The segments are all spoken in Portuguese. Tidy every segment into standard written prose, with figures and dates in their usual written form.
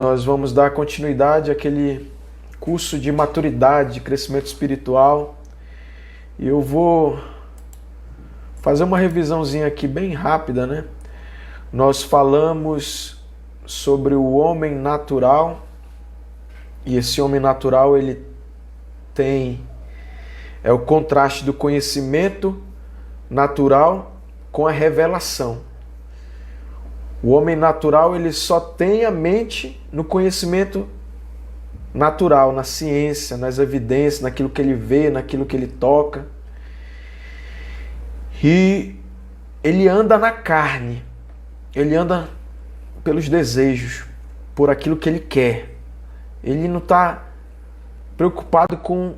Nós vamos dar continuidade àquele curso de maturidade, de crescimento espiritual. E eu vou fazer uma revisãozinha aqui bem rápida, né? Nós falamos sobre o homem natural. E esse homem natural, ele é o contraste do conhecimento natural com a revelação. O homem natural, ele só tem a mente no conhecimento natural, na ciência, nas evidências, naquilo que ele vê, naquilo que ele toca. E ele anda na carne, ele anda pelos desejos, por aquilo que ele quer. Ele não está preocupado com...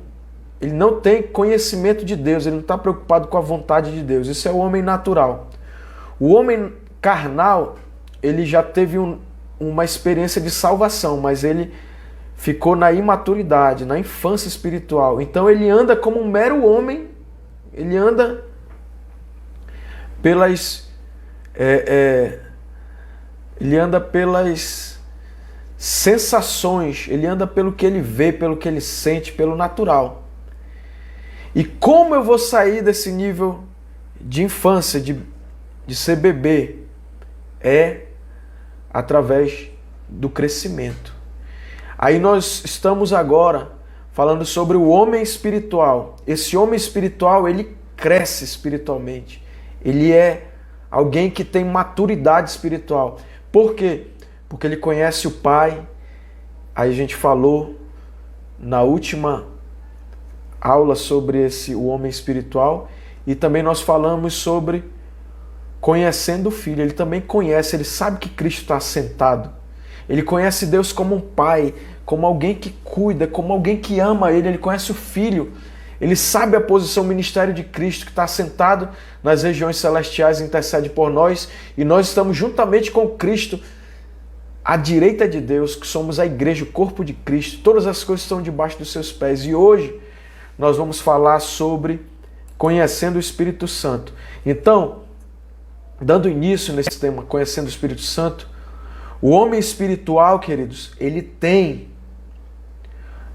Ele não tem conhecimento de Deus, ele não está preocupado com a vontade de Deus. Isso é o homem natural. O homem carnal, ele já teve uma experiência de salvação, mas ele ficou na imaturidade, na infância espiritual. Então ele anda como um mero homem, ele anda pelas sensações, ele anda pelo que ele vê, pelo que ele sente, pelo natural. E como eu vou sair desse nível de infância, de ser bebê? É através do crescimento. Aí nós estamos agora falando sobre o homem espiritual. Esse homem espiritual, ele cresce espiritualmente. Ele é alguém que tem maturidade espiritual. Por quê? Porque ele conhece o Pai. Aí a gente falou na última aula sobre o homem espiritual. E também nós falamos sobre conhecendo o Filho. Ele também conhece, ele sabe que Cristo está sentado. Ele conhece Deus como um pai, como alguém que cuida, como alguém que ama ele. Ele conhece o Filho. Ele sabe a posição, o ministério de Cristo, que está sentado nas regiões celestiais, intercede por nós. E nós estamos juntamente com Cristo à direita de Deus, que somos a igreja, o corpo de Cristo. Todas as coisas estão debaixo dos seus pés. E hoje nós vamos falar sobre conhecendo o Espírito Santo. Então, dando início nesse tema, conhecendo o Espírito Santo, o homem espiritual, queridos, ele tem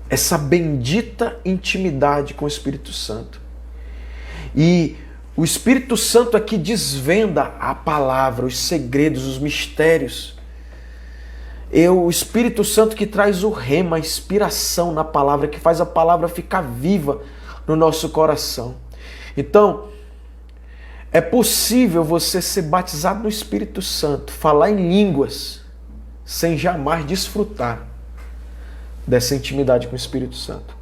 essa bendita intimidade com o Espírito Santo. E o Espírito Santo aqui desvenda a palavra, os segredos, os mistérios. É o Espírito Santo que traz o rema, a inspiração na palavra, que faz a palavra ficar viva no nosso coração. Então, é possível você ser batizado no Espírito Santo, falar em línguas, sem jamais desfrutar dessa intimidade com o Espírito Santo.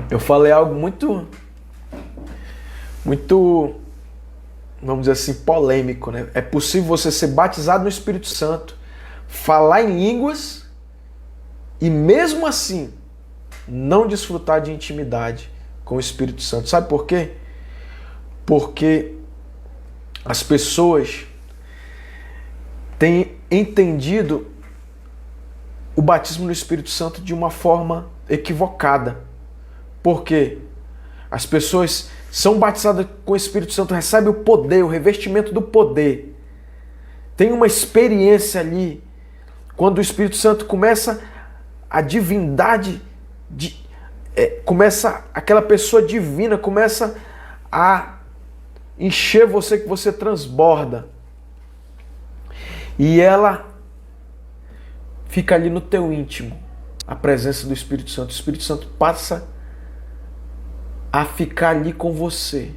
Eu falei algo muito, vamos dizer assim, polêmico, né? É possível você ser batizado no Espírito Santo, falar em línguas e mesmo assim não desfrutar de intimidade com o Espírito Santo. Sabe por quê? Porque as pessoas têm entendido o batismo no Espírito Santo de uma forma equivocada. Por quê? As pessoas são batizadas com o Espírito Santo, recebem o poder, o revestimento do poder. Tem uma experiência ali, quando o Espírito Santo começa a divindade, começa aquela pessoa divina, começa a encher você, que você transborda. E ela fica ali no teu íntimo, a presença do Espírito Santo. O Espírito Santo passa a ficar ali com você.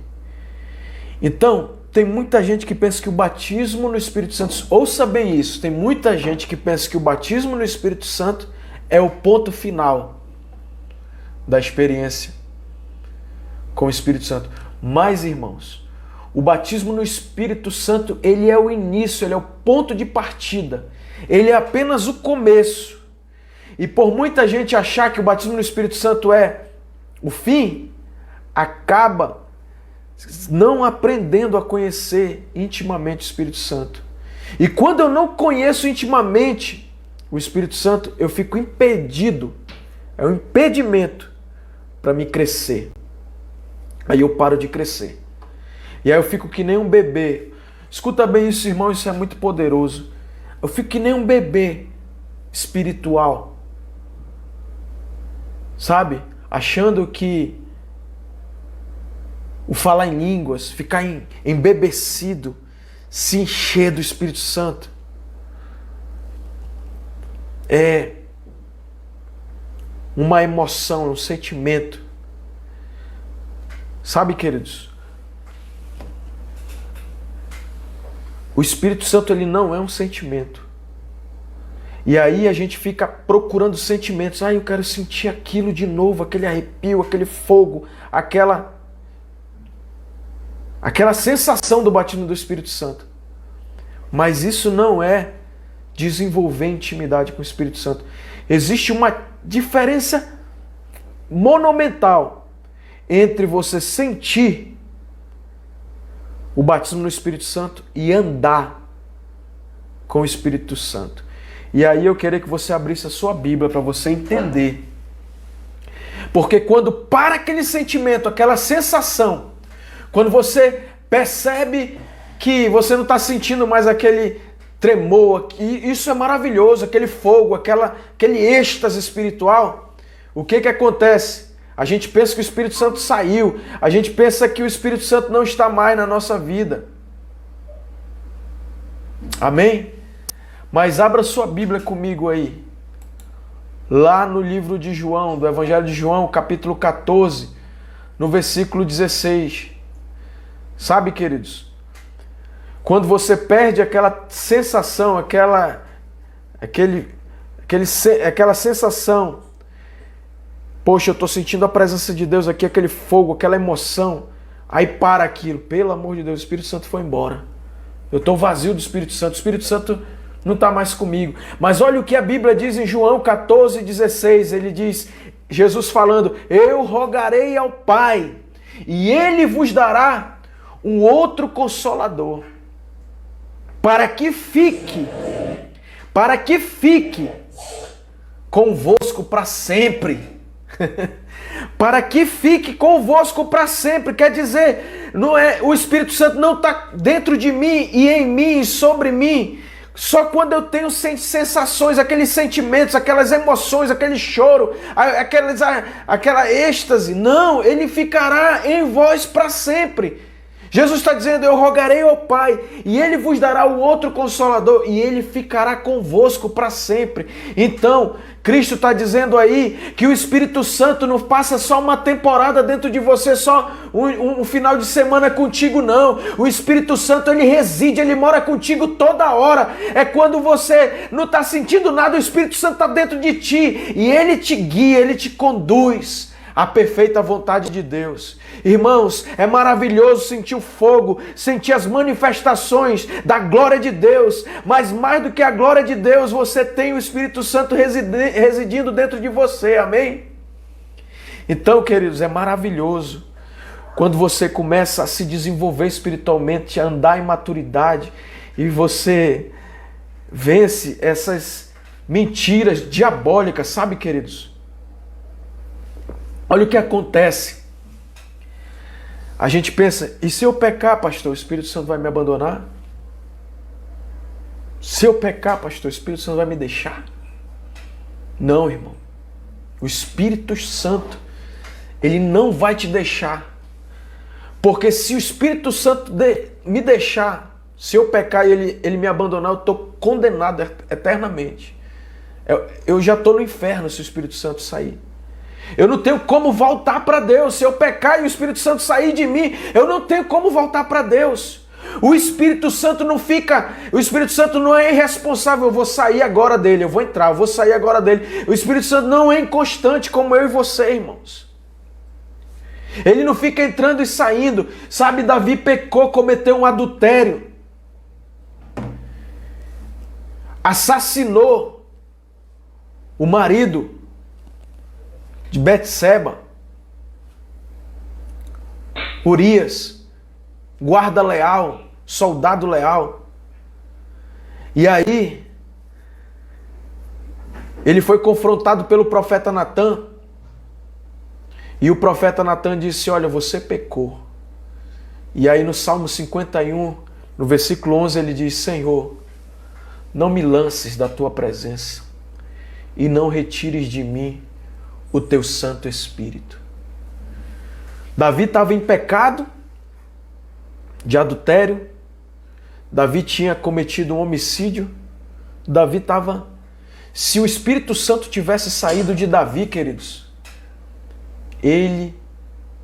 Então, tem muita gente que pensa que o batismo no Espírito Santo... Ouça bem isso. Tem muita gente que pensa que o batismo no Espírito Santo é o ponto final da experiência com o Espírito Santo. Mas, irmãos, o batismo no Espírito Santo, ele é o início, ele é o ponto de partida. Ele é apenas o começo. E por muita gente achar que o batismo no Espírito Santo é o fim, acaba não aprendendo a conhecer intimamente o Espírito Santo. E quando eu não conheço intimamente o Espírito Santo, eu fico impedido. É um impedimento para me crescer. Aí eu paro de crescer. E aí eu fico que nem um bebê. Escuta bem isso, irmão, isso é muito poderoso. Eu fico que nem um bebê espiritual. Sabe? Achando que o falar em línguas, ficar embebecido, se encher do Espírito Santo, é uma emoção, um sentimento. Sabe, queridos? O Espírito Santo, ele não é um sentimento. E aí a gente fica procurando sentimentos. Eu quero sentir aquilo de novo, aquele arrepio, aquele fogo, aquela sensação do batismo do Espírito Santo. Mas isso não é desenvolver intimidade com o Espírito Santo. Existe uma diferença monumental entre você sentir o batismo no Espírito Santo e andar com o Espírito Santo. E aí eu queria que você abrisse a sua Bíblia para você entender. Porque quando para aquele sentimento, aquela sensação, quando você percebe que você não está sentindo mais aquele tremor, isso é maravilhoso, aquele fogo, aquele êxtase espiritual, o que acontece? A gente pensa que o Espírito Santo saiu, a gente pensa que o Espírito Santo não está mais na nossa vida. Amém? Mas abra sua Bíblia comigo aí, lá no livro de João, do Evangelho de João, capítulo 14, no versículo 16. Sabe, queridos, quando você perde aquela sensação, aquela sensação, poxa, eu estou sentindo a presença de Deus aqui, aquele fogo, aquela emoção, aí para aquilo, pelo amor de Deus, o Espírito Santo foi embora. Eu estou vazio do Espírito Santo, o Espírito Santo não está mais comigo. Mas olha o que a Bíblia diz em João 14,16, ele diz, Jesus falando, eu rogarei ao Pai, e Ele vos dará um outro Consolador, para que fique convosco para sempre. Para que fique convosco para sempre. Quer dizer, não é, o Espírito Santo não está dentro de mim e em mim e sobre mim só quando eu tenho sensações, aqueles sentimentos, aquelas emoções, aquele choro, aquela êxtase. Não, ele ficará em vós para sempre. Jesus está dizendo, eu rogarei ao Pai, e Ele vos dará o outro Consolador, e Ele ficará convosco para sempre. Então, Cristo está dizendo aí que o Espírito Santo não passa só uma temporada dentro de você, só um final de semana contigo, não. O Espírito Santo, ele reside, ele mora contigo toda hora. É quando você não está sentindo nada, o Espírito Santo está dentro de ti, e ele te guia, ele te conduz a perfeita vontade de Deus. Irmãos, é maravilhoso sentir o fogo, sentir as manifestações da glória de Deus, mas mais do que a glória de Deus, você tem o Espírito Santo residindo dentro de você, amém? Então, queridos, é maravilhoso quando você começa a se desenvolver espiritualmente, a andar em maturidade, e você vence essas mentiras diabólicas, sabe, queridos? Olha o que acontece. A gente pensa, e se eu pecar, pastor, o Espírito Santo vai me abandonar? Se eu pecar, pastor, o Espírito Santo vai me deixar? Não, irmão. O Espírito Santo, ele não vai te deixar. Porque se o Espírito Santo me deixar, se eu pecar e ele me abandonar, eu estou condenado eternamente. Eu já estou no inferno se o Espírito Santo sair. Eu não tenho como voltar para Deus. Se eu pecar e o Espírito Santo sair de mim, eu não tenho como voltar para Deus. O Espírito Santo não é irresponsável. Eu vou sair agora dele, eu vou entrar, eu vou sair agora dele. O Espírito Santo não é inconstante como eu e você, irmãos. Ele não fica entrando e saindo. Sabe, Davi pecou, cometeu um adultério. Assassinou o marido de Betseba, Urias, guarda leal, soldado leal. E aí, ele foi confrontado pelo profeta Natã, e o profeta Natã disse, olha, você pecou. E aí no Salmo 51, no versículo 11, ele diz, Senhor, não me lances da tua presença e não retires de mim o teu Santo Espírito. Davi estava em pecado de adultério, Davi tinha cometido um homicídio, Davi estava... Se o Espírito Santo tivesse saído de Davi, queridos, ele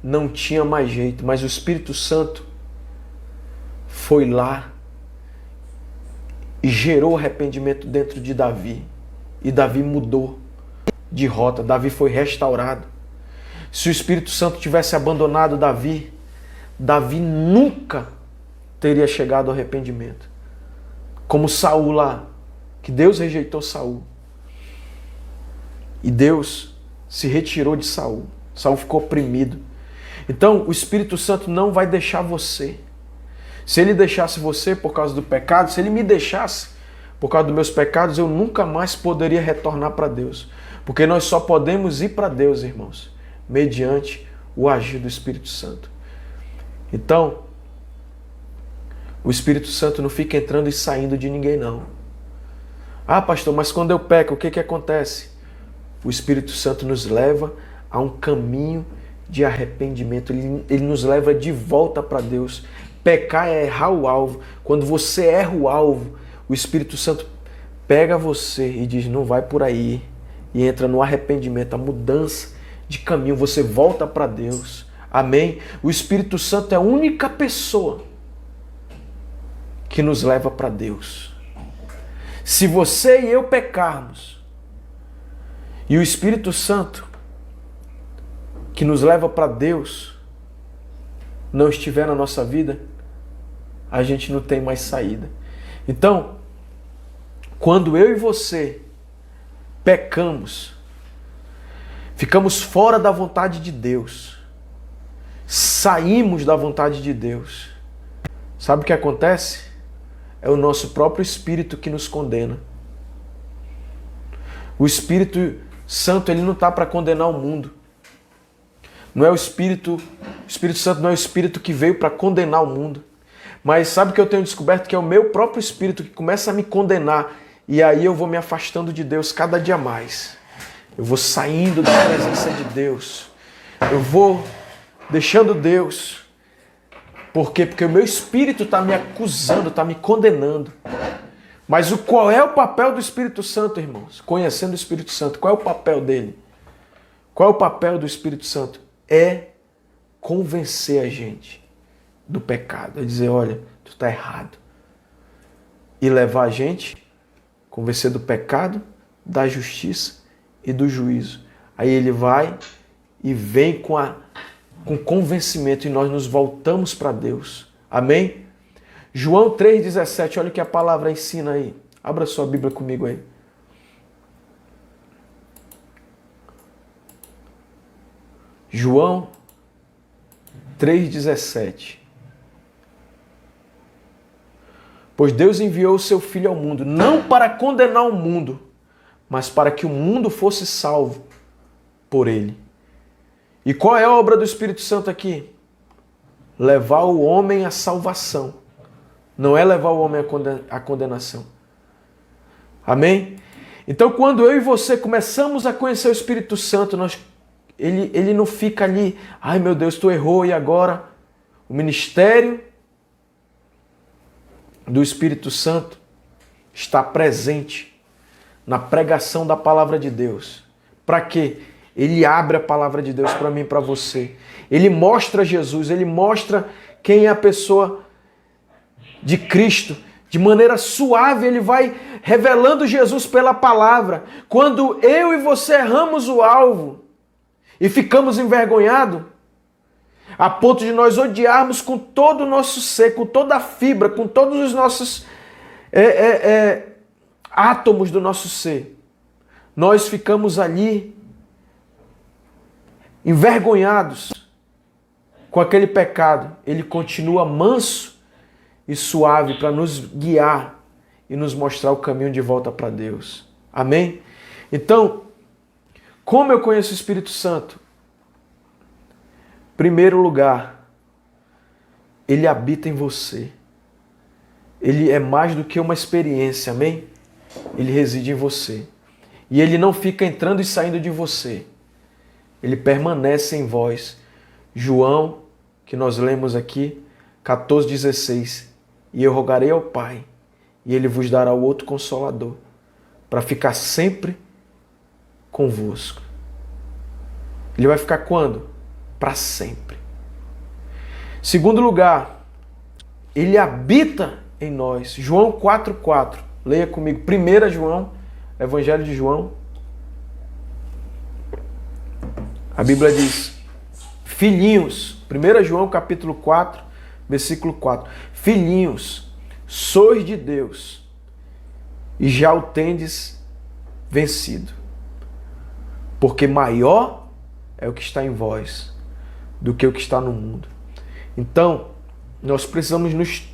não tinha mais jeito, mas o Espírito Santo foi lá e gerou arrependimento dentro de Davi. E Davi mudou de rota, Davi foi restaurado. Se o Espírito Santo tivesse abandonado Davi, Davi nunca teria chegado ao arrependimento. Como Saul lá, que Deus rejeitou Saul. E Deus se retirou de Saul. Saul ficou oprimido. Então, o Espírito Santo não vai deixar você. Se ele deixasse você por causa do pecado, se ele me deixasse por causa dos meus pecados, eu nunca mais poderia retornar para Deus. Porque nós só podemos ir para Deus, irmãos, mediante o agir do Espírito Santo. Então, o Espírito Santo não fica entrando e saindo de ninguém, não. Ah, pastor, mas quando eu peco, o que acontece? O Espírito Santo nos leva a um caminho de arrependimento. Ele nos leva de volta para Deus. Pecar é errar o alvo. Quando você erra o alvo, o Espírito Santo pega você e diz, não vai por aí. E entra no arrependimento, a mudança de caminho. Você volta para Deus. Amém? O Espírito Santo é a única pessoa que nos leva para Deus. Se você e eu pecarmos, e o Espírito Santo que nos leva para Deus não estiver na nossa vida, a gente não tem mais saída. Então, quando eu e você pecamos, ficamos fora da vontade de Deus, saímos da vontade de Deus, sabe o que acontece? É o nosso próprio Espírito que nos condena. O Espírito Santo, ele não está para condenar o mundo. Não é o Espírito Santo não é o Espírito que veio para condenar o mundo. Mas sabe o que eu tenho descoberto? Que é o meu próprio Espírito que começa a me condenar. E aí eu vou me afastando de Deus cada dia mais. Eu vou saindo da presença de Deus. Eu vou deixando Deus. Por quê? Porque o meu Espírito está me acusando, está me condenando. Mas qual é o papel do Espírito Santo, irmãos? Conhecendo o Espírito Santo, qual é o papel dele? Qual é o papel do Espírito Santo? É convencer a gente do pecado. É dizer, olha, tu está errado. E levar a gente, convencer do pecado, da justiça e do juízo. Aí ele vai e vem com convencimento e nós nos voltamos para Deus. Amém? João 3,17, olha o que a palavra ensina aí. Abra sua Bíblia comigo aí. João 3,17. Pois Deus enviou o seu Filho ao mundo, não para condenar o mundo, mas para que o mundo fosse salvo por ele. E qual é a obra do Espírito Santo aqui? Levar o homem à salvação. Não é levar o homem à condenação. Amém? Então, quando eu e você começamos a conhecer o Espírito Santo, ele não fica ali, ai meu Deus, tu errou, e agora? O ministério do Espírito Santo está presente na pregação da palavra de Deus. Para quê? Ele abre a palavra de Deus para mim e para você. Ele mostra Jesus, ele mostra quem é a pessoa de Cristo. De maneira suave, ele vai revelando Jesus pela palavra. Quando eu e você erramos o alvo e ficamos envergonhados, a ponto de nós odiarmos com todo o nosso ser, com toda a fibra, com todos os nossos átomos do nosso ser, nós ficamos ali envergonhados com aquele pecado. Ele continua manso e suave para nos guiar e nos mostrar o caminho de volta para Deus. Amém? Então, como eu conheço o Espírito Santo? Primeiro lugar, ele habita em você. Ele é mais do que uma experiência, amém? ele reside em você. E ele não fica entrando e saindo de você. Ele permanece em vós. João, que nós lemos aqui, 14,16. E eu rogarei ao Pai, e ele vos dará o outro Consolador, para ficar sempre convosco. Ele vai ficar quando? Para sempre. Segundo lugar, ele habita em nós. João 4,4. Leia comigo. 1 João, Evangelho de João. A Bíblia diz: filhinhos, 1 João capítulo 4, versículo 4. Filhinhos, sois de Deus e já o tendes vencido. Porque maior é o que está em vós do que o que está no mundo. Então, nós precisamos nos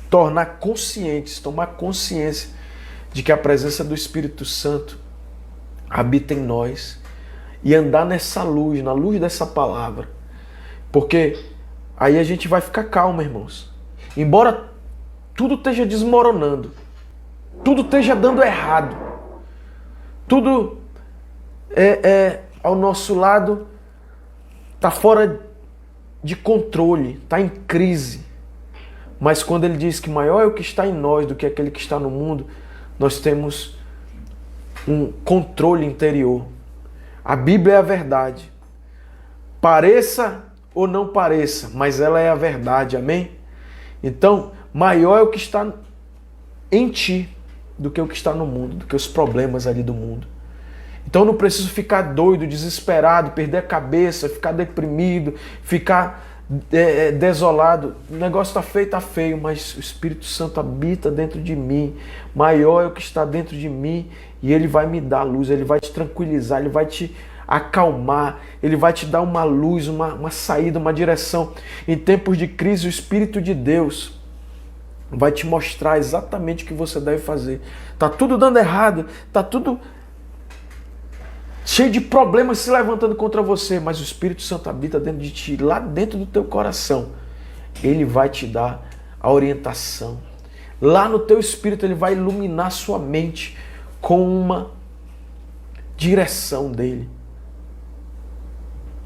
tornar conscientes, tomar consciência de que a presença do Espírito Santo habita em nós e andar nessa luz, na luz dessa palavra. Porque aí a gente vai ficar calmo, irmãos. Embora tudo esteja desmoronando, tudo esteja dando errado, tudo ao nosso lado está fora de controle, está em crise. Mas quando ele diz que maior é o que está em nós do que aquele que está no mundo, nós temos um controle interior. A Bíblia é a verdade. Pareça ou não pareça, mas ela é a verdade, amém? Então, maior é o que está em ti do que o que está no mundo, do que os problemas ali do mundo. Então eu não preciso ficar doido, desesperado, perder a cabeça, ficar deprimido, ficar desolado. O negócio está feio, está feio, mas o Espírito Santo habita dentro de mim. Maior é o que está dentro de mim e ele vai me dar luz, ele vai te tranquilizar, ele vai te acalmar, ele vai te dar uma luz, uma saída, uma direção. Em tempos de crise, o Espírito de Deus vai te mostrar exatamente o que você deve fazer. Tá tudo dando errado, tá tudo cheio de problemas se levantando contra você, mas o Espírito Santo habita dentro de ti, lá dentro do teu coração. Ele vai te dar a orientação. Lá no teu espírito ele vai iluminar sua mente com uma direção dele.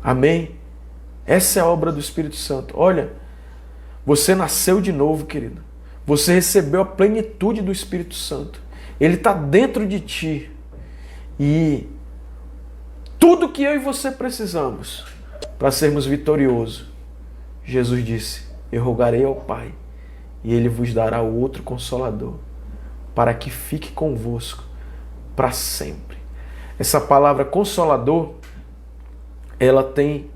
Amém? Essa é a obra do Espírito Santo. Olha, você nasceu de novo, querido. Você recebeu a plenitude do Espírito Santo. Ele está dentro de ti. E tudo que eu e você precisamos para sermos vitoriosos, Jesus disse: eu rogarei ao Pai, e Ele vos dará o outro Consolador, para que fique convosco para sempre. Essa palavra Consolador, ela tem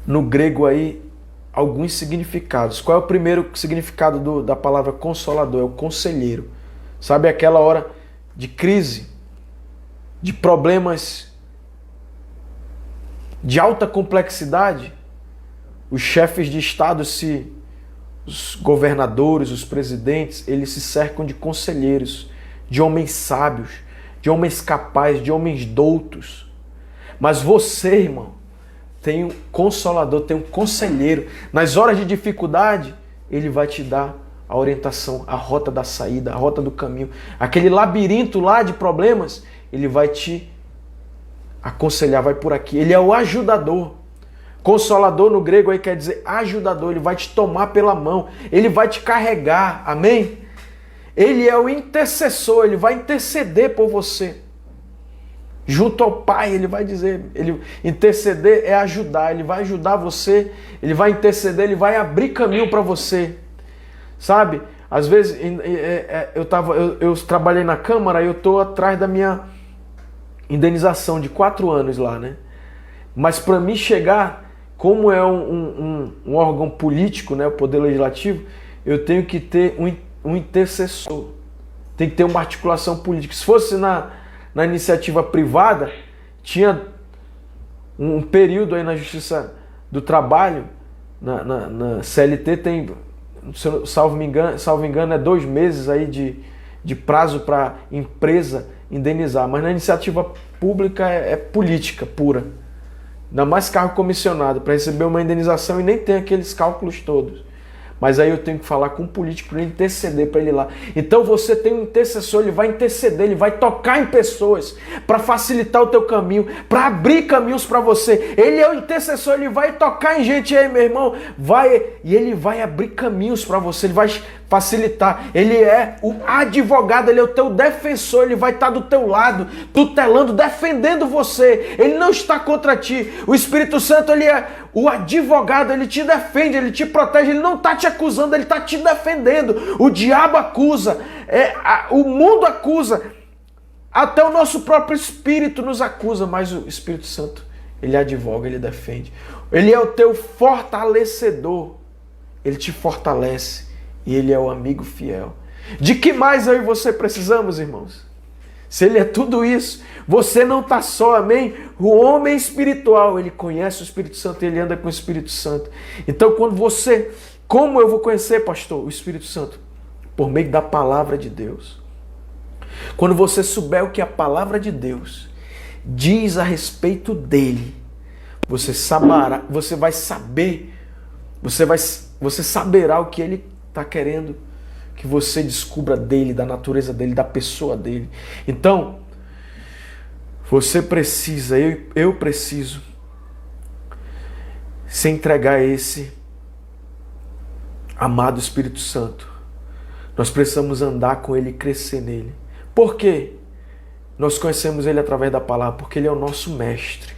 no grego aí alguns significados. Qual é o primeiro significado da palavra Consolador? É o conselheiro. Sabe aquela hora de crise, de problemas de alta complexidade? Os chefes de Estado, os governadores, os presidentes, eles se cercam de conselheiros, de homens sábios, de homens capazes, de homens doutos. Mas você, irmão, tem um consolador, tem um conselheiro. Nas horas de dificuldade, ele vai te dar a orientação, a rota da saída, a rota do caminho. Aquele labirinto lá de problemas, ele vai te aconselhar, vai por aqui. Ele é o ajudador. Consolador no grego aí quer dizer ajudador. Ele vai te tomar pela mão. Ele vai te carregar. Amém? Ele é o intercessor. Ele vai interceder por você. Junto ao Pai, ele vai dizer, interceder é ajudar. Ele vai ajudar você. Ele vai interceder. Ele vai abrir caminho para você. Sabe? Às vezes eu trabalhei na Câmara e eu estou atrás da minha indenização de 4 anos lá, né? Mas para mim chegar, como é um órgão político, né, o Poder Legislativo, eu tenho que ter um intercessor. Tem que ter uma articulação política. Se fosse na iniciativa privada, tinha um período aí na Justiça do Trabalho, na CLT tem, salvo me engano, é 2 meses aí de prazo para empresa indenizar, mas na iniciativa pública é política pura. Ainda mais cargo comissionado, para receber uma indenização e nem tem aqueles cálculos todos. Mas aí eu tenho que falar com um político para ele interceder para ele ir lá. Então você tem um intercessor, ele vai interceder, ele vai tocar em pessoas para facilitar o teu caminho, para abrir caminhos para você. Ele é o intercessor, ele vai tocar em gente aí, meu irmão, e ele vai abrir caminhos para você, ele vai facilitar. Ele é o advogado, ele é o teu defensor, ele vai estar do teu lado, tutelando, defendendo você. Ele não está contra ti. O Espírito Santo, ele é o advogado, ele te defende, ele te protege, ele não está te acusando, ele está te defendendo. O diabo acusa, o mundo acusa, até o nosso próprio espírito nos acusa, mas o Espírito Santo, ele advoga, ele defende. Ele é o teu fortalecedor, ele te fortalece. E ele é o amigo fiel. De que mais eu e você precisamos, irmãos? Se ele é tudo isso, você não está só, amém? O homem espiritual, ele conhece o Espírito Santo, ele anda com o Espírito Santo. Então, como eu vou conhecer, pastor, o Espírito Santo? Por meio da palavra de Deus. Quando você souber o que a palavra de Deus diz a respeito dele, você saberá o que ele está querendo que você descubra dele, da natureza dele, da pessoa dele. Então, você precisa, eu preciso se entregar a esse amado Espírito Santo. Nós precisamos andar com ele e crescer nele. Por quê? Nós conhecemos ele através da palavra, porque ele é o nosso mestre.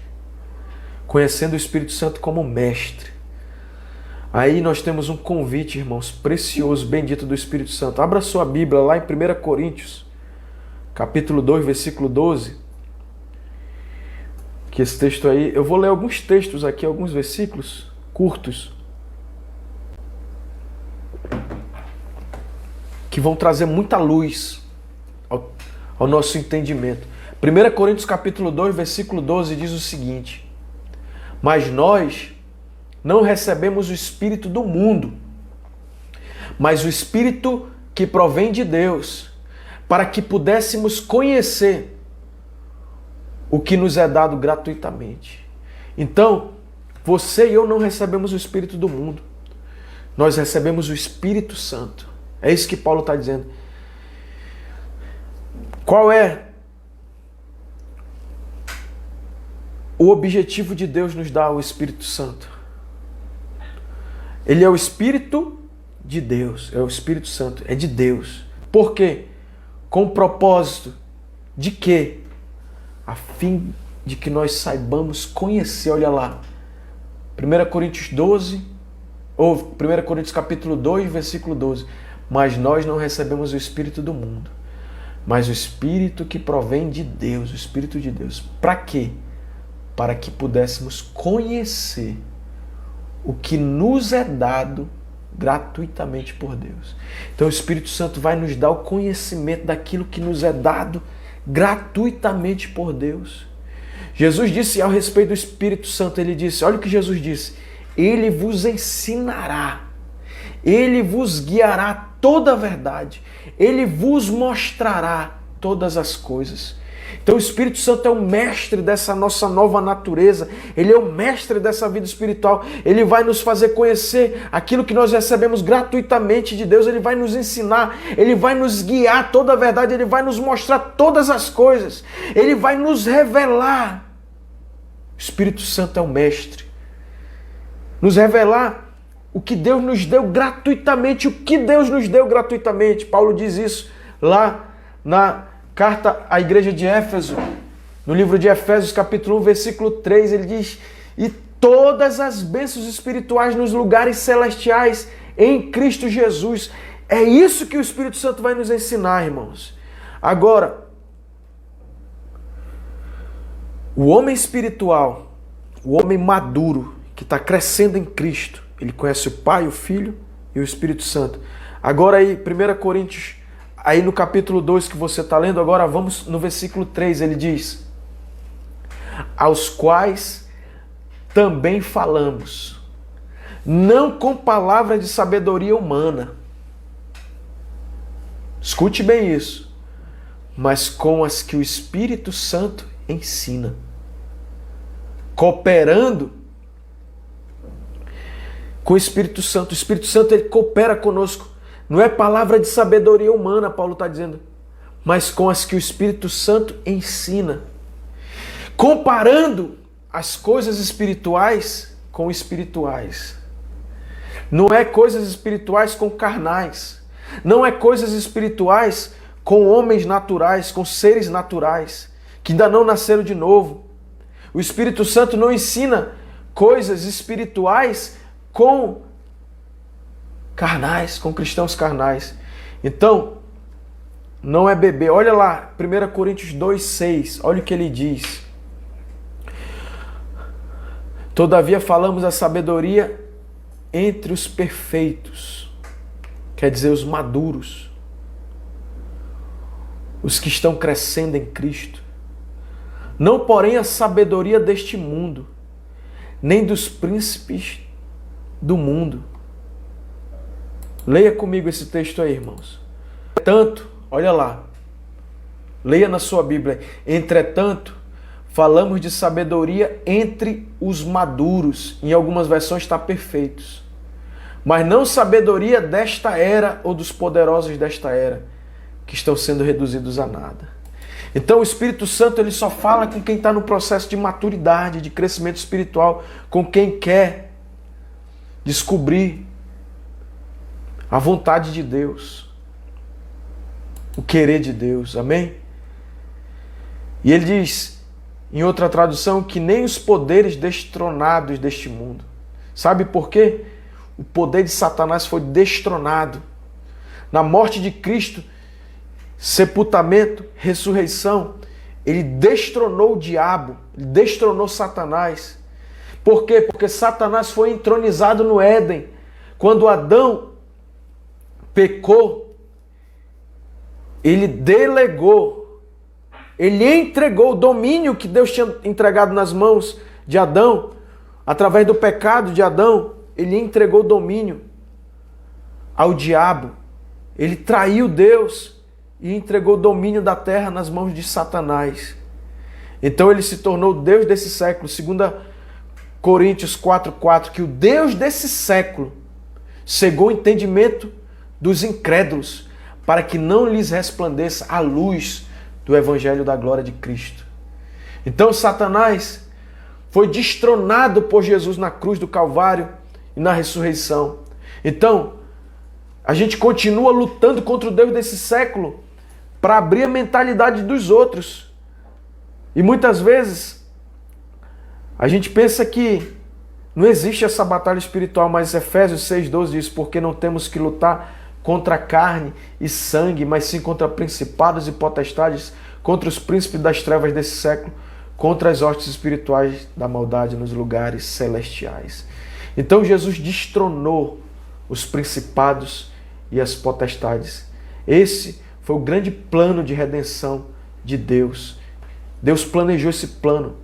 Conhecendo o Espírito Santo como mestre. Aí nós temos um convite, irmãos, precioso, bendito do Espírito Santo. Abra sua Bíblia lá em 1 Coríntios, capítulo 2, versículo 12. Que esse texto aí, eu vou ler alguns textos aqui, alguns versículos curtos, que vão trazer muita luz ao nosso entendimento. 1 Coríntios capítulo 2, versículo 12 diz o seguinte: mas nós não recebemos o Espírito do mundo, mas o Espírito que provém de Deus, para que pudéssemos conhecer o que nos é dado gratuitamente. Então, você e eu não recebemos o Espírito do mundo, nós recebemos o Espírito Santo. É isso que Paulo está dizendo. Qual é o objetivo de Deus nos dar o Espírito Santo? Ele é o Espírito de Deus, é o Espírito Santo, é de Deus. Por quê? Com o propósito de quê? A fim de que nós saibamos conhecer, olha lá, 1 Coríntios 12, ou 1 Coríntios capítulo 2, versículo 12. Mas nós não recebemos o Espírito do mundo, mas o Espírito que provém de Deus, o Espírito de Deus. Para quê? Para que pudéssemos conhecer o que nos é dado gratuitamente por Deus. Então o Espírito Santo vai nos dar o conhecimento daquilo que nos é dado gratuitamente por Deus. Jesus disse ao respeito do Espírito Santo, ele disse, olha o que Jesus disse: ele vos ensinará, ele vos guiará toda a verdade, ele vos mostrará todas as coisas. Então o Espírito Santo é o mestre dessa nossa nova natureza, ele é o mestre dessa vida espiritual, ele vai nos fazer conhecer aquilo que nós recebemos gratuitamente de Deus, ele vai nos ensinar, ele vai nos guiar toda a verdade, ele vai nos mostrar todas as coisas, ele vai nos revelar. O Espírito Santo é o mestre, nos revelar o que Deus nos deu gratuitamente, o que Deus nos deu gratuitamente. Paulo diz isso lá na carta à igreja de Éfeso, no livro de Efésios, capítulo 1, versículo 3, ele diz: e todas as bênçãos espirituais nos lugares celestiais em Cristo Jesus. É isso que o Espírito Santo vai nos ensinar, irmãos. Agora, o homem espiritual, o homem maduro, que está crescendo em Cristo, ele conhece o Pai, o Filho e o Espírito Santo. Agora aí, 1 Coríntios, aí no capítulo 2 que você está lendo, agora vamos no versículo 3, ele diz: aos quais também falamos, não com palavras de sabedoria humana, escute bem isso, mas com as que o Espírito Santo ensina, cooperando com o Espírito Santo. O Espírito Santo, ele coopera conosco. Não é palavra de sabedoria humana, Paulo está dizendo, mas com as que o Espírito Santo ensina. Comparando as coisas espirituais com espirituais. Não é coisas espirituais com carnais. Não é coisas espirituais com homens naturais, com seres naturais, que ainda não nasceram de novo. O Espírito Santo não ensina coisas espirituais com carnais, com cristãos carnais. Então, não é bebê. Olha lá, 1 Coríntios 2,6. Olha o que ele diz. Todavia falamos a sabedoria entre os perfeitos. Quer dizer, os maduros. Os que estão crescendo em Cristo. Não, porém, a sabedoria deste mundo, nem dos príncipes do mundo. Leia comigo esse texto aí, irmãos. Entretanto, olha lá. Leia na sua Bíblia. Entretanto, falamos de sabedoria entre os maduros. Em algumas versões está perfeitos. Mas não sabedoria desta era ou dos poderosos desta era, que estão sendo reduzidos a nada. Então o Espírito Santo, ele só fala com quem está no processo de maturidade, de crescimento espiritual, com quem quer descobrir a vontade de Deus, o querer de Deus, amém? E ele diz, em outra tradução, que nem os poderes destronados deste mundo. Sabe por quê? O poder de Satanás foi destronado. Na morte de Cristo, sepultamento, ressurreição, ele destronou o diabo, ele destronou Satanás. Por quê? Porque Satanás foi entronizado no Éden. Quando Adão pecou, ele delegou, ele entregou o domínio que Deus tinha entregado nas mãos de Adão, através do pecado de Adão, ele entregou o domínio ao diabo. Ele traiu Deus e entregou o domínio da terra nas mãos de Satanás. Então ele se tornou Deus desse século. 2 Coríntios 4,4, que o Deus desse século cegou o entendimento dos incrédulos, para que não lhes resplandeça a luz do Evangelho da glória de Cristo. Então Satanás foi destronado por Jesus na cruz do Calvário e na ressurreição. Então, a gente continua lutando contra o Deus desse século para abrir a mentalidade dos outros. E muitas vezes a gente pensa que não existe essa batalha espiritual, mas Efésios 6,12 diz, porque não temos que lutar contra carne e sangue, mas sim contra principados e potestades, contra os príncipes das trevas desse século, contra as hostes espirituais da maldade nos lugares celestiais. Então Jesus destronou os principados e as potestades. Esse foi o grande plano de redenção de Deus. Deus planejou esse plano.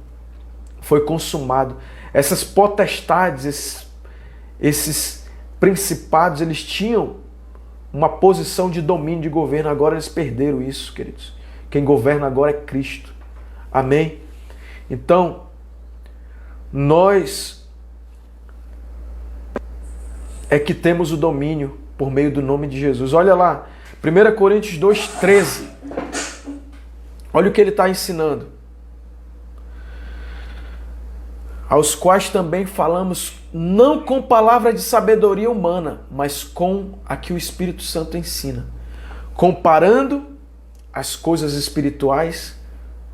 Foi consumado. Essas potestades, esses principados, eles tinham uma posição de domínio, de governo. Agora eles perderam isso, queridos. Quem governa agora é Cristo. Amém? Então, nós é que temos o domínio por meio do nome de Jesus. Olha lá, 1 Coríntios 2,13. Olha o que ele está ensinando. Aos quais também falamos, não com palavra de sabedoria humana, mas com a que o Espírito Santo ensina, comparando as coisas espirituais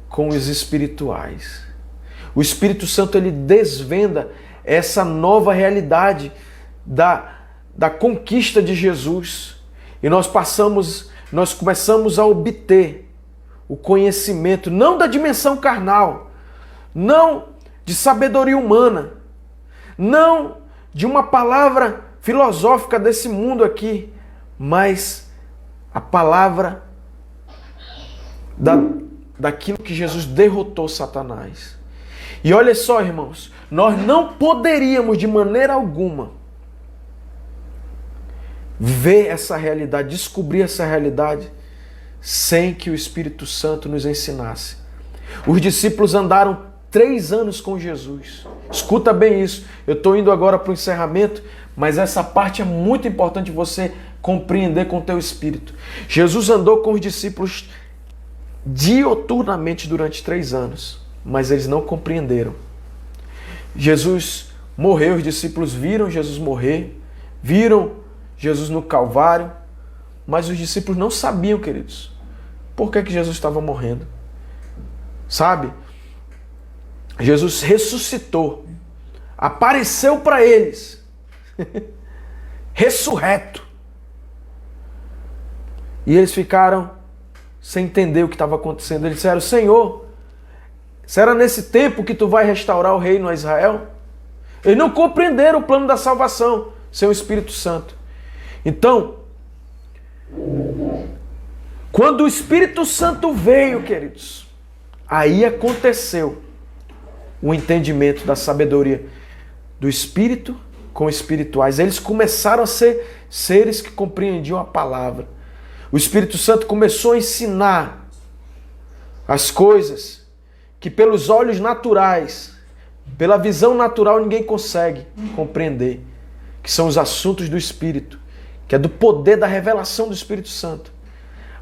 com os espirituais. O Espírito Santo, ele desvenda essa nova realidade da conquista de Jesus. E nós começamos a obter o conhecimento, não da dimensão carnal, não de sabedoria humana, não de uma palavra filosófica desse mundo aqui, mas a palavra daquilo que Jesus derrotou Satanás. E olha só, irmãos, nós não poderíamos de maneira alguma ver essa realidade, descobrir essa realidade, sem que o Espírito Santo nos ensinasse. Os discípulos andaram 3 anos com Jesus. Escuta bem isso. Eu estou indo agora para o encerramento, Mas essa parte é muito importante você compreender com o teu espírito. Jesus andou com os discípulos dioturnamente durante 3 anos, mas eles não compreenderam. Jesus morreu, os discípulos viram Jesus morrer, viram Jesus no Calvário, mas os discípulos não sabiam, queridos, por que Jesus estava morrendo. Sabe? Jesus ressuscitou, apareceu para eles, ressurreto. E eles ficaram sem entender o que estava acontecendo. Eles disseram: Senhor, será nesse tempo que tu vai restaurar o reino a Israel? Eles não compreenderam o plano da salvação sem o Espírito Santo. Então, quando o Espírito Santo veio, queridos, aí aconteceu o entendimento da sabedoria do Espírito com espirituais. Eles começaram a ser seres que compreendiam a palavra. O Espírito Santo começou a ensinar as coisas que pelos olhos naturais, pela visão natural, ninguém consegue compreender, que são os assuntos do Espírito, que é do poder da revelação do Espírito Santo.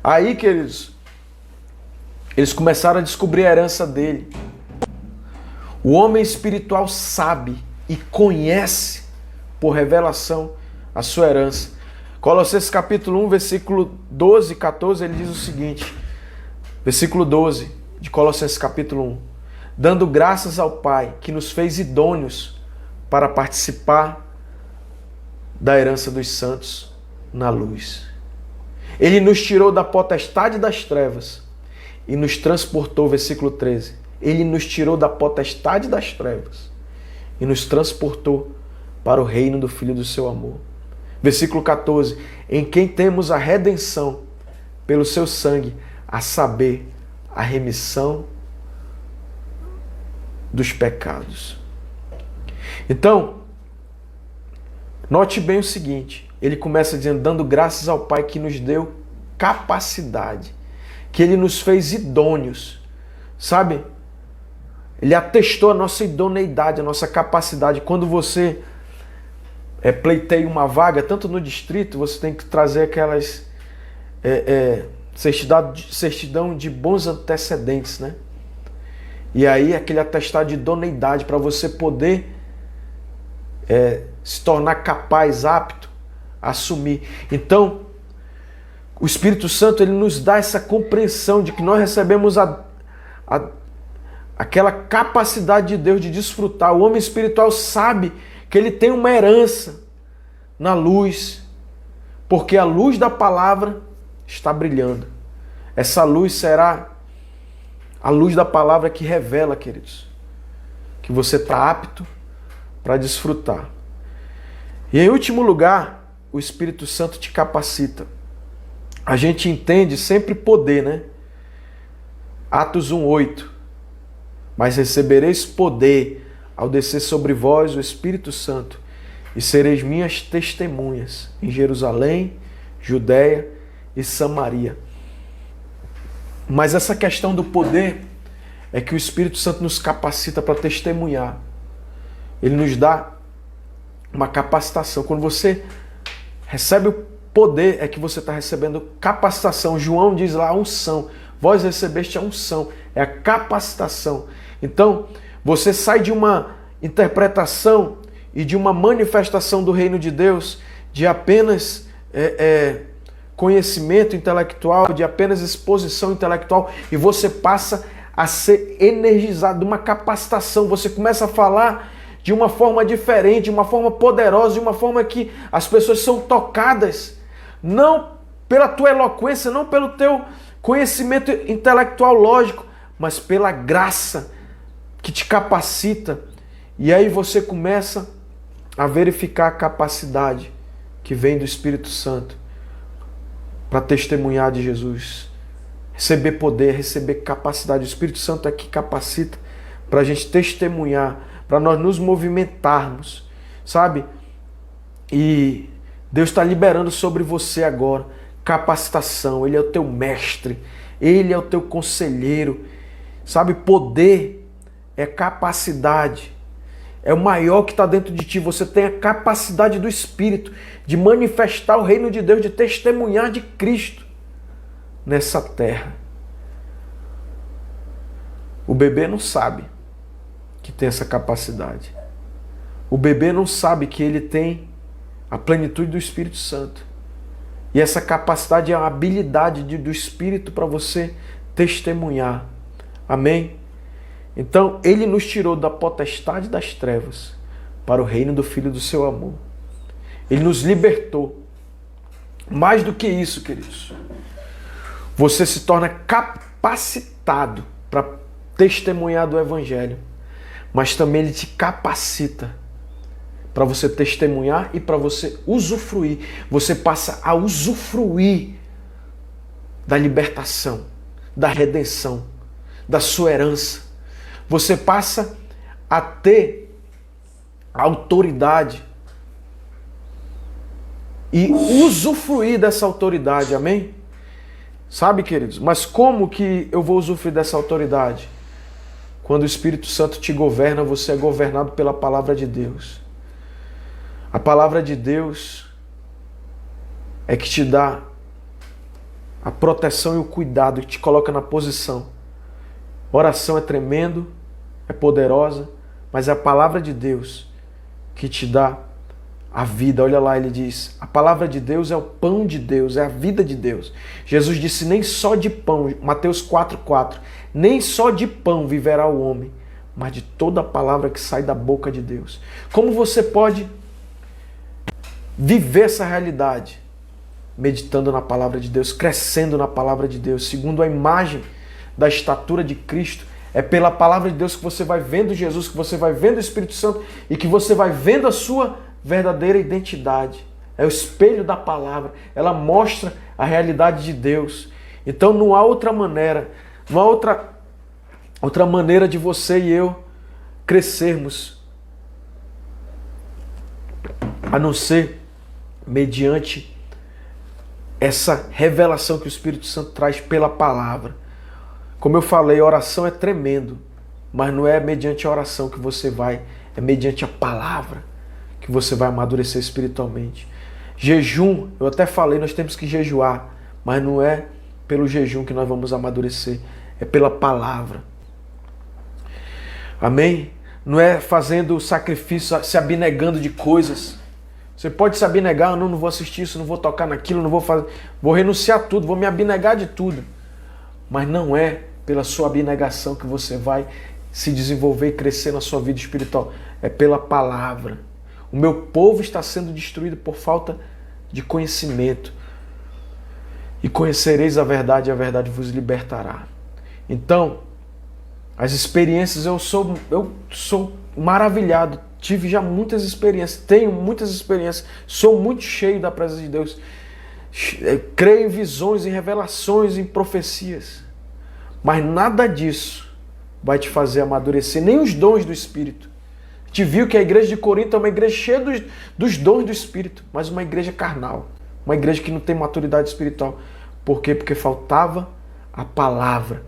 Aí, queridos, eles começaram a descobrir a herança dele. O homem espiritual sabe e conhece por revelação a sua herança. Colossenses capítulo 1, versículo 12 e 14, ele diz o seguinte, versículo 12 de Colossenses capítulo 1, dando graças ao Pai que nos fez idôneos para participar da herança dos santos na luz. Ele nos tirou da potestade das trevas e nos transportou, versículo 13, ele nos tirou da potestade das trevas e nos transportou para o reino do Filho do seu amor. Versículo 14, em quem temos a redenção pelo seu sangue, a saber, a remissão dos pecados. Então, note bem o seguinte, ele começa dizendo, dando graças ao Pai que nos deu capacidade, que ele nos fez idôneos, sabe? Ele atestou a nossa idoneidade, a nossa capacidade. Quando você pleiteia uma vaga, tanto no distrito, você tem que trazer aquelas certidão de bons antecedentes, né? E aí aquele atestado de idoneidade para você poder se tornar capaz, apto a assumir. Então, o Espírito Santo ele nos dá essa compreensão de que nós recebemos aquela capacidade de Deus de desfrutar. O homem espiritual sabe que ele tem uma herança na luz, porque a luz da palavra está brilhando. Essa luz será a luz da palavra que revela, queridos, que você está apto para desfrutar. E em último lugar, o Espírito Santo te capacita. A gente entende sempre poder, né? Atos 1:8. Mas recebereis poder ao descer sobre vós o Espírito Santo e sereis minhas testemunhas em Jerusalém, Judéia e Samaria. Mas essa questão do poder é que o Espírito Santo nos capacita para testemunhar. Ele nos dá uma capacitação. Quando você recebe o poder, é que você está recebendo capacitação. João diz lá, a unção. Vós recebeste a unção. É a capacitação. Então, você sai de uma interpretação e de uma manifestação do reino de Deus, de apenas conhecimento intelectual, de apenas exposição intelectual, e você passa a ser energizado, de uma capacitação. Você começa a falar de uma forma diferente, de uma forma poderosa, de uma forma que as pessoas são tocadas, não pela tua eloquência, não pelo teu conhecimento intelectual lógico, mas pela graça que te capacita. E aí você começa a verificar a capacidade que vem do Espírito Santo para testemunhar de Jesus, receber poder, receber capacidade. O Espírito Santo é que capacita para a gente testemunhar, para nós nos movimentarmos, sabe? E Deus está liberando sobre você agora capacitação. Ele é o teu mestre, Ele é o teu conselheiro, sabe? Poder é capacidade. é o maior que está dentro de ti. Você tem a capacidade do Espírito de manifestar o reino de Deus, de testemunhar de Cristo nessa terra. O bebê não sabe que tem essa capacidade. O bebê não sabe que ele tem a plenitude do Espírito Santo. E essa capacidade é a habilidade do Espírito para você testemunhar. Amém? Então, ele nos tirou da potestade das trevas para o reino do Filho do seu amor. Ele nos libertou. Mais do que isso, queridos, você se torna capacitado para testemunhar do Evangelho. Mas também ele te capacita para você testemunhar e para você usufruir. Você passa a usufruir da libertação, da redenção, da sua herança. Você passa a ter autoridade e usufruir dessa autoridade, amém? Sabe, queridos? Mas como que eu vou usufruir dessa autoridade? Quando o Espírito Santo te governa, você é governado pela palavra de Deus. A palavra de Deus é que te dá a proteção e o cuidado, que te coloca na posição. Oração é tremendo, é poderosa, mas é a palavra de Deus que te dá a vida. Olha lá, ele diz, a palavra de Deus é o pão de Deus, é a vida de Deus. Jesus disse, nem só de pão, Mateus 4,4, nem só de pão viverá o homem, mas de toda a palavra que sai da boca de Deus. Como você pode viver essa realidade? Meditando na palavra de Deus, crescendo na palavra de Deus, segundo a imagem da estatura de Cristo. É pela palavra de Deus que você vai vendo Jesus, que você vai vendo o Espírito Santo e que você vai vendo a sua verdadeira identidade. É o espelho da palavra. Ela mostra a realidade de Deus. Então não há outra maneira, não há outra maneira de você e eu crescermos a não ser mediante essa revelação que o Espírito Santo traz pela palavra. Como eu falei, a oração é tremendo, mas não é mediante a oração que você vai, é mediante a palavra que você vai amadurecer espiritualmente. Jejum, eu até falei, nós temos que jejuar, mas não é pelo jejum que nós vamos amadurecer, é pela palavra. Amém? Não é fazendo sacrifício, se abnegando de coisas. Você pode se abnegar, não vou assistir isso, não vou tocar naquilo, não vou fazer, vou renunciar a tudo, vou me abnegar de tudo. Mas não é pela sua abnegação que você vai se desenvolver e crescer na sua vida espiritual. É pela palavra. O meu povo está sendo destruído por falta de conhecimento. E conhecereis a verdade vos libertará. Então, as experiências, eu sou maravilhado. Tive já muitas experiências, tenho muitas experiências, sou muito cheio da presença de Deus. Creio em visões, em revelações, em profecias. Mas nada disso vai te fazer amadurecer, nem os dons do Espírito. A gente viu que a igreja de Corinto é uma igreja cheia dos dons do Espírito, mas uma igreja carnal, uma igreja que não tem maturidade espiritual. Por quê? Porque faltava a palavra.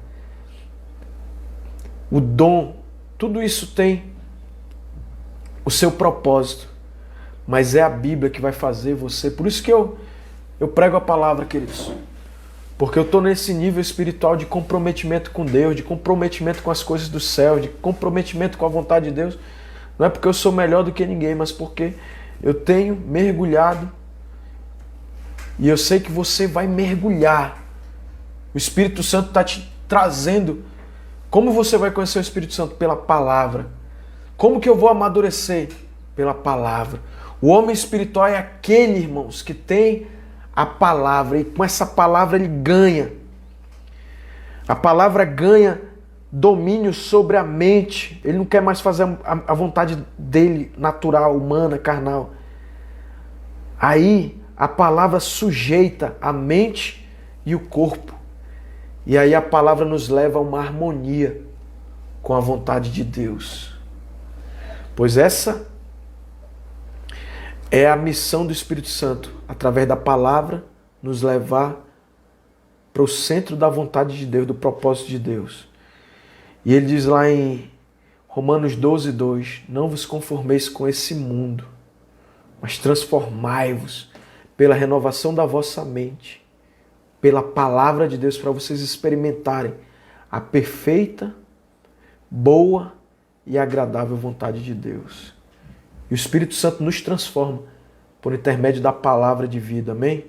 O dom, tudo isso tem o seu propósito, mas é a Bíblia que vai fazer você. Por isso que eu prego a palavra, queridos. Porque eu estou nesse nível espiritual de comprometimento com Deus, de comprometimento com as coisas do céu, de comprometimento com a vontade de Deus. Não é porque eu sou melhor do que ninguém, mas porque eu tenho mergulhado e eu sei que você vai mergulhar. O Espírito Santo está te trazendo. Como você vai conhecer o Espírito Santo? Pela palavra. Como que eu vou amadurecer? Pela palavra. O homem espiritual é aquele, irmãos, que tem a palavra, e com essa palavra ele ganha. A palavra ganha domínio sobre a mente. Ele não quer mais fazer a vontade dele, natural, humana, carnal. Aí a palavra sujeita a mente e o corpo. E aí a palavra nos leva a uma harmonia com a vontade de Deus. Pois essa é a missão do Espírito Santo, através da palavra, nos levar para o centro da vontade de Deus, do propósito de Deus. E ele diz lá em Romanos 12, 2. Não vos conformeis com esse mundo, mas transformai-vos pela renovação da vossa mente, pela palavra de Deus, para vocês experimentarem a perfeita, boa e agradável vontade de Deus. E o Espírito Santo nos transforma por intermédio da palavra de vida, amém?